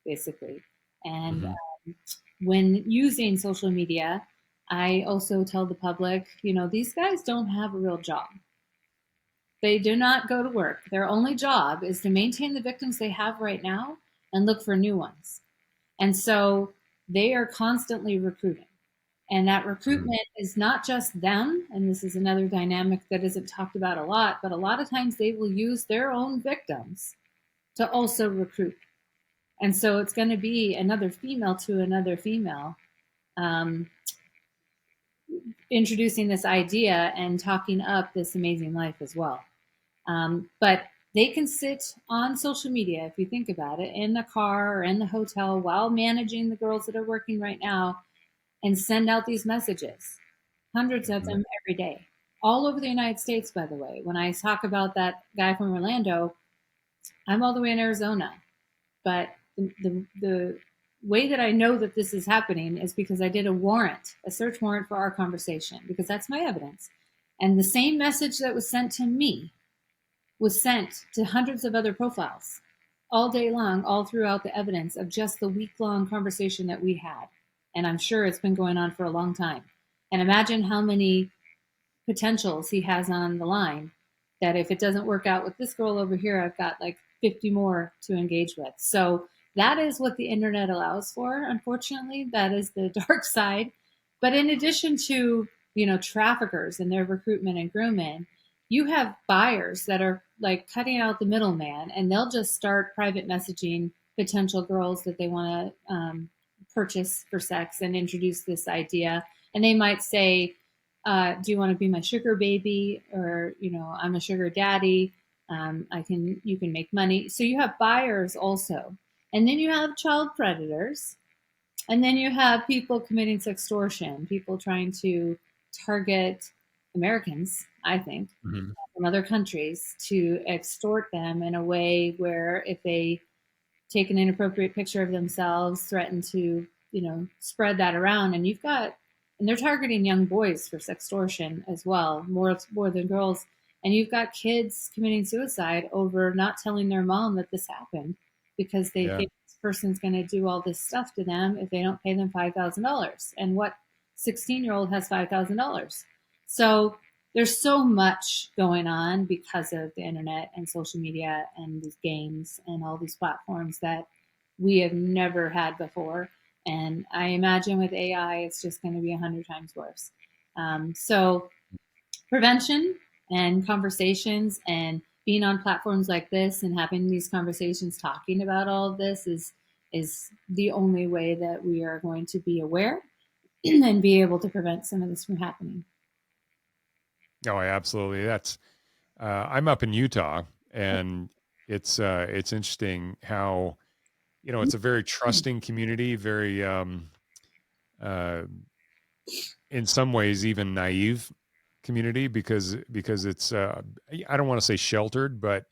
basically. And Mm-hmm. when using social media, I also tell the public, these guys don't have a real job. They do not go to work. Their only job is to maintain the victims they have right now and look for new ones. And so they are constantly recruiting. And that Mm-hmm. recruitment is not just them. And this is another dynamic that isn't talked about a lot, but a lot of times they will use their own victims to also recruit. And so it's going to be another female to another female, um, introducing this idea and talking up this amazing life as well. But they can sit on social media, if you think about it, in the car or in the hotel while managing the girls that are working right now and send out these messages, hundreds of them every day, all over the United States, by the way. When I talk about that guy from Orlando, I'm all the way in Arizona. But the way that I know that this is happening is because I did a search warrant for our conversation, because that's my evidence. And the same message that was sent to me was sent to hundreds of other profiles all day long, all throughout the evidence of just the week-long conversation that we had. And I'm sure it's been going on for a long time. And imagine how many potentials he has on the line, that if it doesn't work out with this girl over here, I've got like 50 more to engage with. So that is what the internet allows for. Unfortunately, that is the dark side. But in addition to, traffickers and their recruitment and grooming, you have buyers that are like cutting out the middleman, and they'll just start private messaging potential girls that they want to purchase for sex and introduce this idea. And they might say, do you want to be my sugar baby? Or, I'm a sugar daddy. You can make money. So you have buyers also. And then you have child predators. And then you have people committing sextortion, people trying to target Americans, I think, from other countries to extort them in a way where if they take an inappropriate picture of themselves, threaten to, spread that around. And they're targeting young boys for sextortion as well, more than girls. And you've got kids committing suicide over not telling their mom that this happened, because they think this person's going to do all this stuff to them if they don't pay them $5,000. And what 16-year-old has $5,000? So there's so much going on because of the internet and social media and these games and all these platforms that we have never had before. And I imagine with AI, it's just going to be 100 times worse. So prevention and conversations and being on platforms like this and having these conversations, talking about all of this is the only way that we are going to be aware and be able to prevent some of this from happening. Oh, absolutely. That's I'm up in Utah, and it's interesting how, it's a very trusting community, very in some ways even naive community, because it's I don't want to say sheltered, but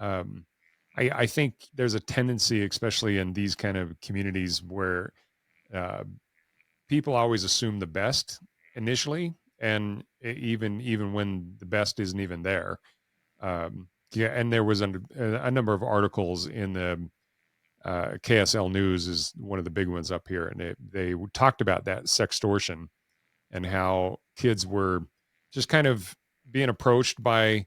I think there's a tendency, especially in these kind of communities, where people always assume the best initially, and even when the best isn't even there. And there was a number of articles in the KSL News is one of the big ones up here, and they talked about that sextortion and how kids were just kind of being approached by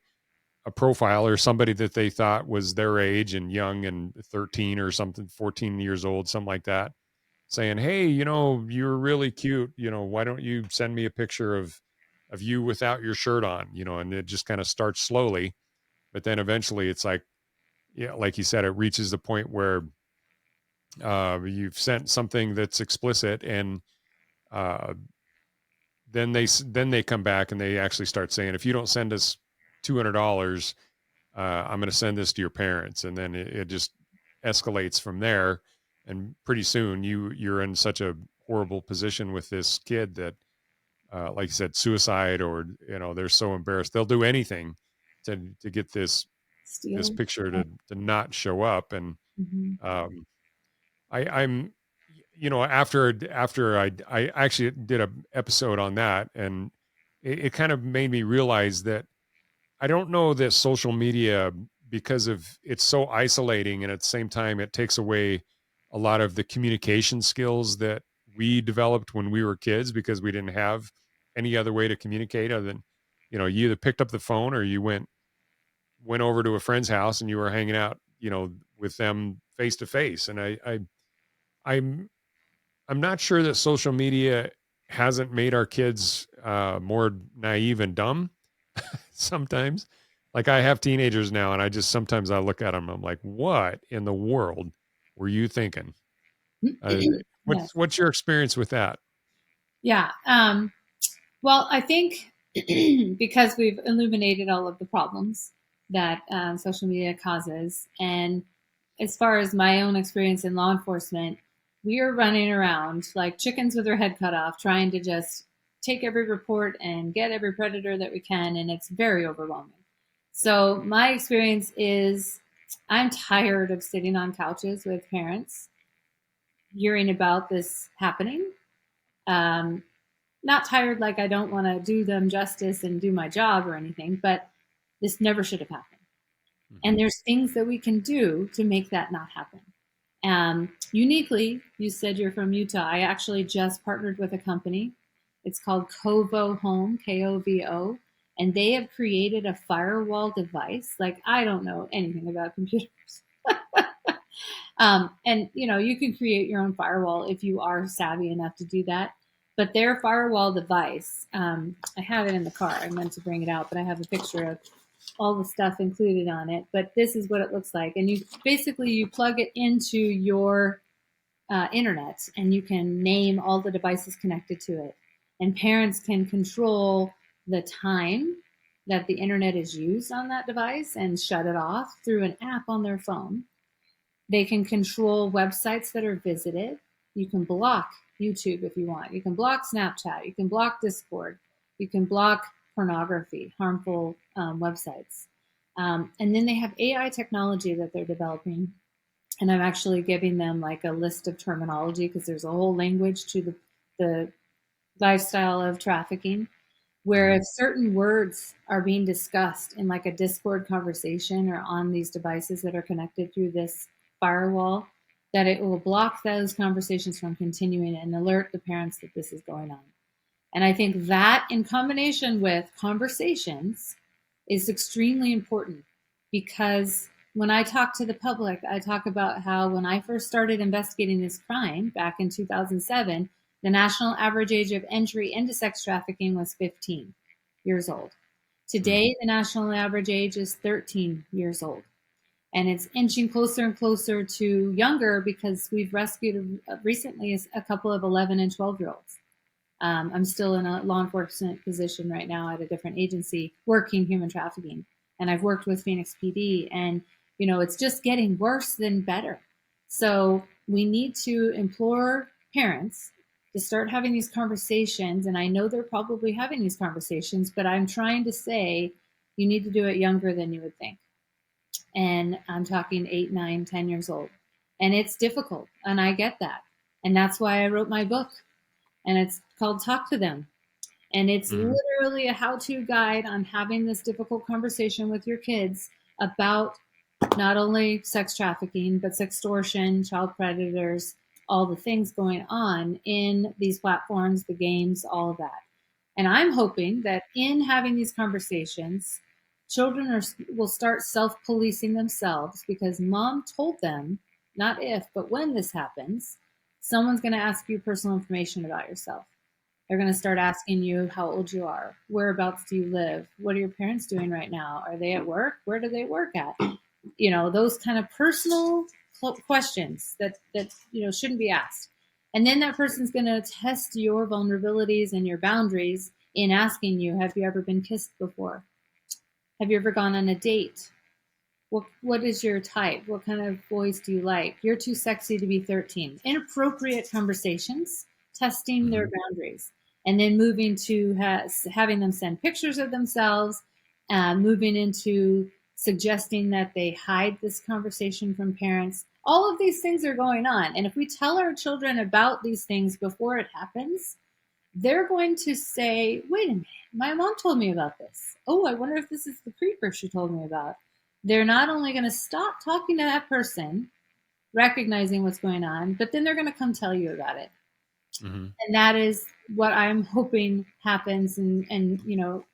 a profile or somebody that they thought was their age and young and 13 or something, 14 years old, something like that, saying, "Hey, you're really cute. Why don't you send me a picture of you without your shirt on?" And it just kind of starts slowly, but then eventually it's like, yeah, like you said, it reaches the point where you've sent something that's explicit, and uh, then they come back and they actually start saying, if you don't send us $200, I'm going to send this to your parents. And then it just escalates from there. And pretty soon you're in such a horrible position with this kid that, like you said, suicide, or, they're so embarrassed. They'll do anything to get this picture to not show up. And, I'm, after I actually did a episode on that, and it kind of made me realize that I don't know that social media, because of it's so isolating, and at the same time it takes away a lot of the communication skills that we developed when we were kids, because we didn't have any other way to communicate other than, you either picked up the phone or you went over to a friend's house and you were hanging out, with them face to face. And I'm not sure that social media hasn't made our kids more naive and dumb sometimes. Like, I have teenagers now, and sometimes I look at them, I'm like, what in the world were you thinking? What's your experience with that? Yeah. Well, I think because we've illuminated all of the problems that social media causes. And as far as my own experience in law enforcement, we are running around like chickens with their head cut off, trying to just take every report and get every predator that we can. And it's very overwhelming. So my experience is I'm tired of sitting on couches with parents hearing about this happening. Not tired like I don't want to do them justice and do my job or anything, but this never should have happened. And there's things that we can do to make that not happen. Uniquely, you said you're from Utah. I actually just partnered with a company. It's called Kovo Home, Kovo, and they have created a firewall device. Like, I don't know anything about computers. And you can create your own firewall if you are savvy enough to do that. But their firewall device, I have it in the car. I meant to bring it out, but I have a picture of all the stuff included on it. But this is what it looks like. And you plug it into your internet, and you can name all the devices connected to it. And parents can control the time that the internet is used on that device and shut it off through an app on their phone. They can control websites that are visited. You can block YouTube if you want. You can block Snapchat. You can block Discord. You can block pornography, harmful websites. And then they have AI technology that they're developing. And I'm actually giving them like a list of terminology because there's a whole language to the lifestyle of trafficking, where if certain words are being discussed in like a Discord conversation or on these devices that are connected through this firewall, that it will block those conversations from continuing and alert the parents that this is going on. And I think that in combination with conversations is extremely important, because when I talk to the public, I talk about how when I first started investigating this crime back in 2007, the national average age of entry into sex trafficking was 15 years old. Today, the national average age is 13 years old. And it's inching closer and closer to younger because we've rescued recently a couple of 11 and 12-year-olds. I'm still in a law enforcement position right now at a different agency working human trafficking. And I've worked with Phoenix PD, and it's just getting worse than better. So we need to implore parents to start having these conversations. And I know they're probably having these conversations, but I'm trying to say you need to do it younger than you would think. And I'm talking 8, 9, 10 years old. And it's difficult. And I get that. And that's why I wrote my book. And it's called Talk to Them. And it's literally a how-to guide on having this difficult conversation with your kids about not only sex trafficking, but sextortion, child predators, all the things going on in these platforms, the games, all of that. And I'm hoping that in having these conversations, children will start self-policing themselves, because mom told them, not if, but when this happens, someone's going to ask you personal information about yourself. They're going to start asking you how old you are, whereabouts do you live, what are your parents doing right now, are they at work, where do they work at? Those kind of personal questions that shouldn't be asked. And then that person's going to test your vulnerabilities and your boundaries in asking you, have you ever been kissed before? Have you ever gone on a date? What is your type? What kind of boys do you like? You're too sexy to be 13. Inappropriate conversations, testing their boundaries, and then moving to having them send pictures of themselves, moving into suggesting that they hide this conversation from parents. All of these things are going on. And if we tell our children about these things before it happens, they're going to say, wait a minute, my mom told me about this. Oh, I wonder if this is the creeper she told me about. They're not only going to stop talking to that person, recognizing what's going on, but then they're going to come tell you about it. And that is what I'm hoping happens. And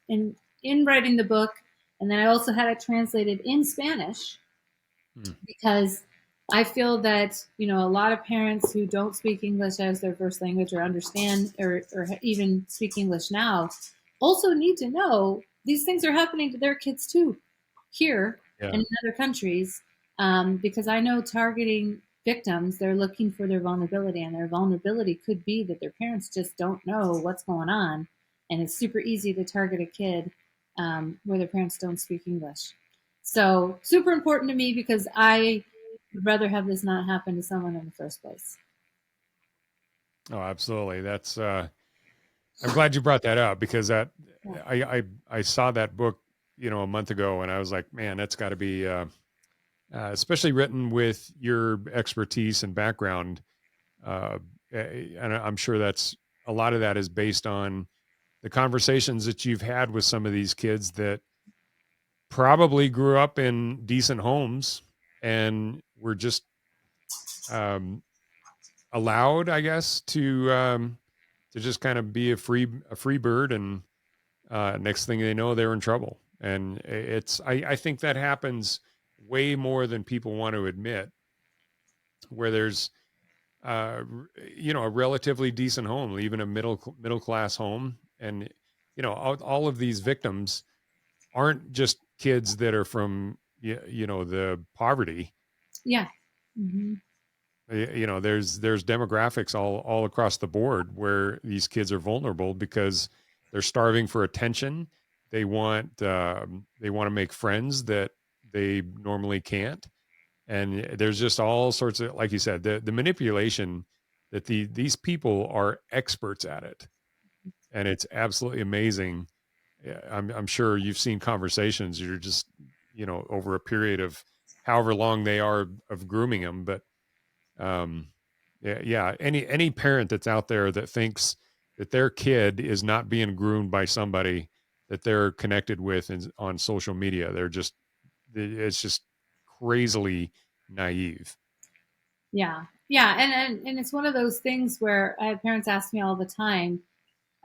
in writing the book, and then I also had it translated in Spanish, because I feel that, a lot of parents who don't speak English as their first language or understand or even speak English now also need to know these things are happening to their kids too, here and in other countries, because I know targeting victims, they're looking for their vulnerability, and their vulnerability could be that their parents just don't know what's going on. And it's super easy to target a kid where their parents don't speak English. So super important to me because I would rather have this not happen to someone in the first place. Oh, absolutely. That's I'm glad you brought that up because Yeah. I saw that book, a month ago, and I was like, man, that's got to be especially written with your expertise and background. And I'm sure that's a lot of that is based on the conversations that you've had with some of these kids that probably grew up in decent homes and were just um, allowed, I guess, to just kind of be a free bird, and next thing they know, they're in trouble. And I think that happens way more than people want to admit, where there's a relatively decent home, even a middle class home, and all of these victims aren't just kids that are from the poverty. Yeah. Mm-hmm. There's demographics all across the board where these kids are vulnerable because they're starving for attention. They want to make friends that they normally can't, and there's just all sorts of, like you said, the manipulation that these people are experts at it, and it's absolutely amazing. Yeah, I'm sure you've seen conversations. You're just over a period of however long they are of grooming them, but um, yeah. Any parent that's out there that thinks that their kid is not being groomed by somebody that they're connected with on social media, it's just crazily naive. Yeah. Yeah. And it's one of those things where I have parents ask me all the time,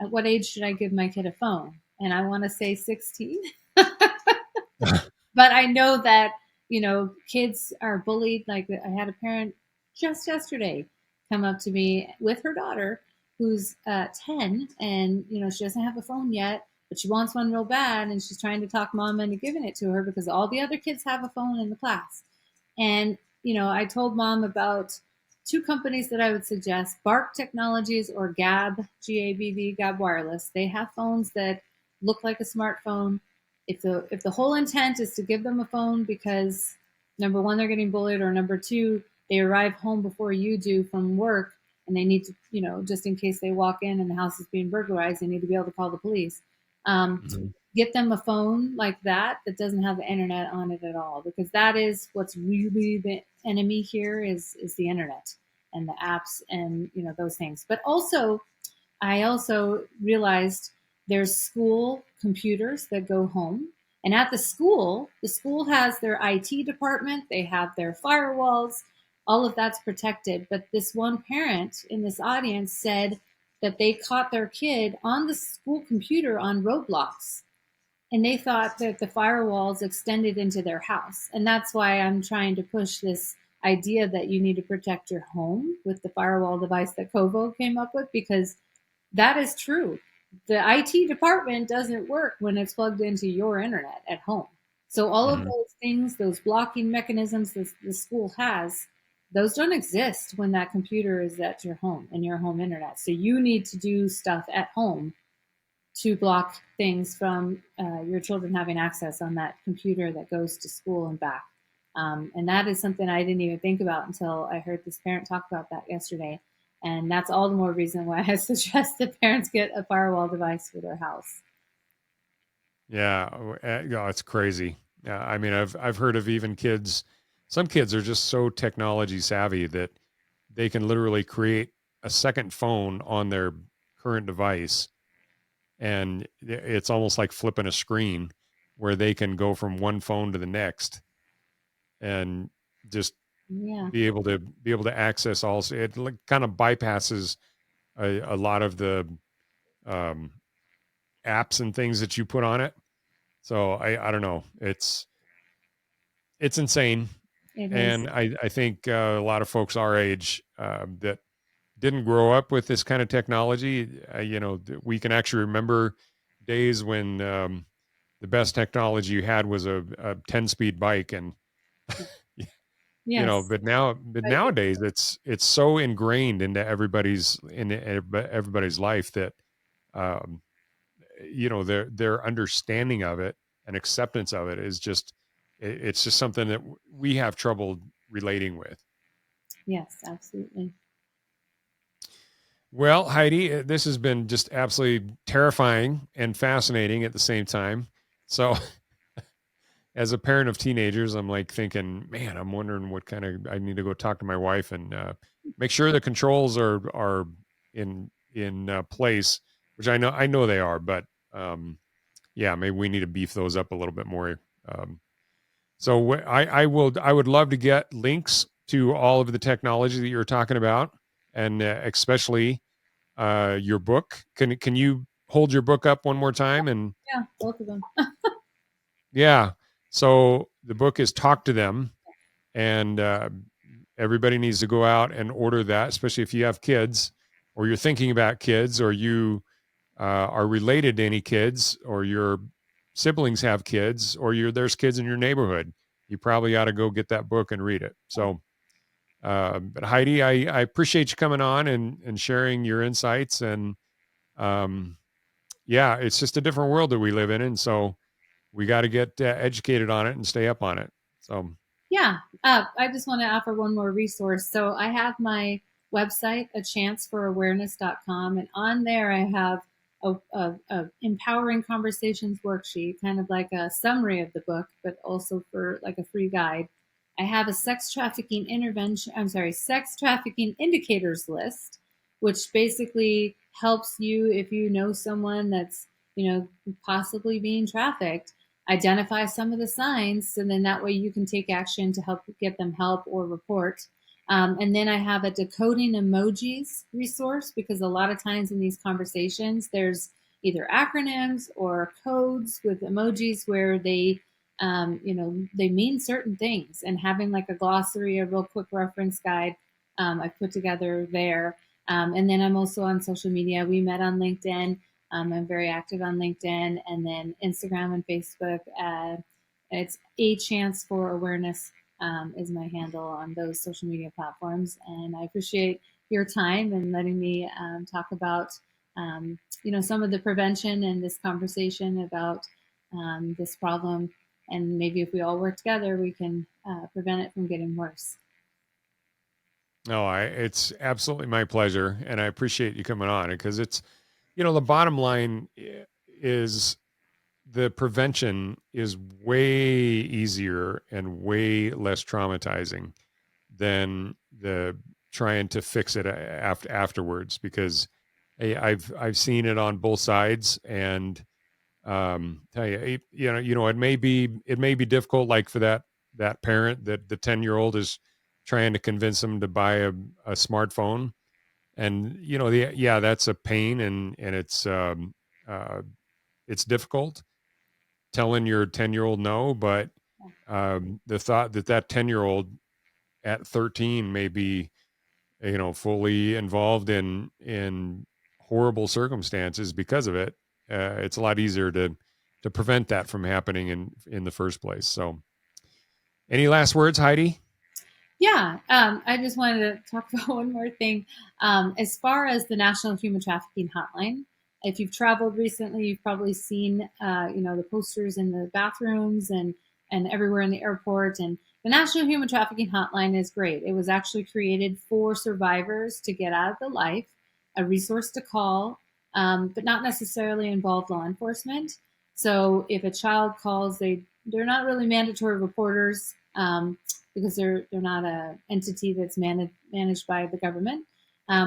at what age should I give my kid a phone? And I want to say 16. But I know that, kids are bullied. Like I had a parent just yesterday come up to me with her daughter who's 10, and, she doesn't have a phone yet, but she wants one real bad. And she's trying to talk mom into giving it to her because all the other kids have a phone in the class. And, I told mom about two companies that I would suggest: Bark Technologies or Gab, GABB, Gab Wireless. They have phones that look like a smartphone. If the whole intent is to give them a phone because, number one, they're getting bullied, or number two, they arrive home before you do from work and they need to, just in case they walk in and the house is being burglarized, they need to be able to call the police. Mhm. Get them a phone like that doesn't have the internet on it at all, because that is what's really the enemy here is the internet and the apps and those things. But also, I also realized there's school computers that go home. And at the school has their IT department, they have their firewalls, all of that's protected. But this one parent in this audience said that they caught their kid on the school computer on Roblox, and they thought that the firewalls extended into their house. And that's why I'm trying to push this idea that you need to protect your home with the firewall device that Kovo came up with, because that is true. The IT department doesn't work when it's plugged into your internet at home. So all of Mhm. those things, those blocking mechanisms that the school has, those don't exist when that computer is at your home and your home internet. So you need to do stuff at home to block things from your children having access on that computer that goes to school and back. And that is something I didn't even think about until I heard this parent talk about that yesterday. And that's all the more reason why I suggest that parents get a firewall device for their house. Yeah, it's crazy. Yeah, I mean, I've heard of even kids. Some kids are just so technology savvy that they can literally create a second phone on their current device, and it's almost like flipping a screen, where they can go from one phone to the next and just Yeah. be able to access all. It kind of bypasses a lot of the um, apps and things that you put on it. So I don't know. It's insane. It is. And I think a lot of folks our age that didn't grow up with this kind of technology, we can actually remember days when the best technology you had was a 10-speed bike. And, Yes. but nowadays it's so ingrained into everybody's life that, their understanding of it and acceptance of it is just, it's just something that we have trouble relating with. Yes, absolutely. Well, Heidi, this has been just absolutely terrifying and fascinating at the same time. So, as a parent of teenagers, I'm like thinking, man, I'm wondering what kind of I need to go talk to my wife and make sure the controls are in place, which I know they are, but yeah, maybe we need to beef those up a little bit more. Um, so I would love to get links to all of the technology that you're talking about, and especially your book. Can you hold your book up one more time? And Yeah, both of them. yeah, so the book is Talk to Them, and everybody needs to go out and order that, especially if you have kids or you're thinking about kids or you are related to any kids or your siblings have kids or there's kids in your neighborhood. You probably ought to go get that book and read it. So, but Heidi, I appreciate you coming on and sharing your insights. And um, yeah, it's just a different world that we live in. And so we got to get educated on it and stay up on it. So, Yeah, I just want to offer one more resource. So I have my website, achanceforawareness.com, and on there I have a empowering conversations worksheet, kind of like a summary of the book, but also for like a free guide. I have a sex trafficking indicators list, which basically helps you if you know someone that's, possibly being trafficked, identify some of the signs, and then that way you can take action to help get them help or report. And then I have a decoding emojis resource, because a lot of times in these conversations there's either acronyms or codes with emojis where they mean certain things, and having like a glossary, a real quick reference guide, I've put together there. And then I'm also on social media. We met on LinkedIn. I'm very active on LinkedIn, and then Instagram and Facebook. It's A Chance for Awareness, is my handle on those social media platforms. And I appreciate your time and letting me talk about some of the prevention and this conversation about this problem. And maybe if we all work together, we can prevent it from getting worse. no, it's absolutely my pleasure. And I appreciate you coming on because it's, the bottom line is the prevention is way easier and way less traumatizing than the trying to fix it afterwards, because I've seen it on both sides. And tell you, it may be difficult, like for that parent, that the 10-year-old is trying to convince them to buy a smartphone. And that's a pain, and it's difficult telling your 10-year-old no. But the thought that 10-year-old at 13 may be fully involved in horrible circumstances because of it, it's a lot easier to prevent that from happening in the first place. So, any last words, Heidi? Yeah, I just wanted to talk about one more thing. As far as the National Human Trafficking Hotline, if you've traveled recently, you've probably seen, the posters in the bathrooms and everywhere in the airport. And the National Human Trafficking Hotline is great. It was actually created for survivors to get out of the life, a resource to call, but not necessarily involve law enforcement. So if a child calls, they're not really mandatory reporters. Because they're not a entity that's managed by the government.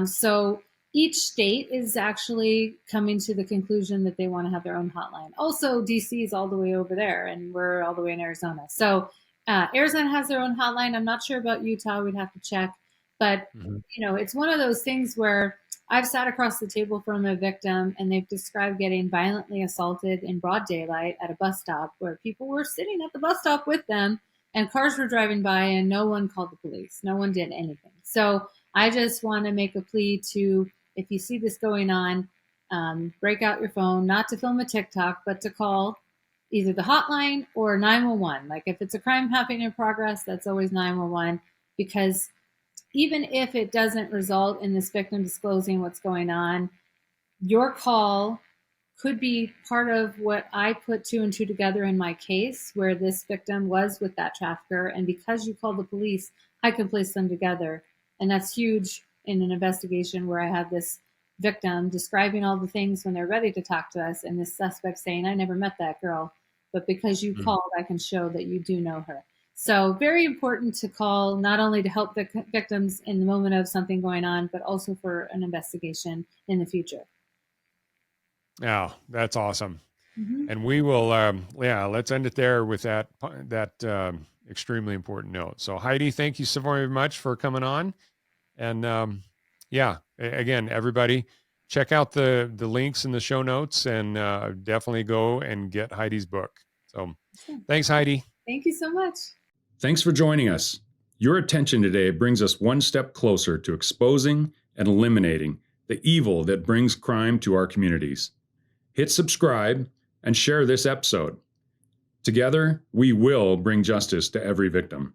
So each state is actually coming to the conclusion that they want to have their own hotline. Also, DC is all the way over there, and we're all the way in Arizona. So Arizona has their own hotline. I'm not sure about Utah. We'd have to check. But, it's one of those things where I've sat across the table from a victim, and they've described getting violently assaulted in broad daylight at a bus stop where people were sitting at the bus stop with them, and cars were driving by, and no one called the police. No one did anything. So I just want to make a plea to, if you see this going on, break out your phone, not to film a TikTok, but to call either the hotline or 911. Like if it's a crime happening in progress, that's always 911, because even if it doesn't result in this victim disclosing what's going on, your call could be part of what I put 2 and 2 together in my case, where this victim was with that trafficker. And because you called the police, I can place them together. And that's huge in an investigation where I have this victim describing all the things when they're ready to talk to us, and this suspect saying, I never met that girl. But because you called, I can show that you do know her. So very important to call, not only to help the victims in the moment of something going on, but also for an investigation in the future. Yeah, that's awesome. Mm-hmm. And we will, let's end it there with that extremely important note. So Heidi, thank you so very much for coming on. And again, everybody, check out the links in the show notes, and definitely go and get Heidi's book. So thanks, Heidi. Thank you so much. Thanks for joining us. Your attention today brings us one step closer to exposing and eliminating the evil that brings crime to our communities. Hit subscribe and share this episode. Together, we will bring justice to every victim.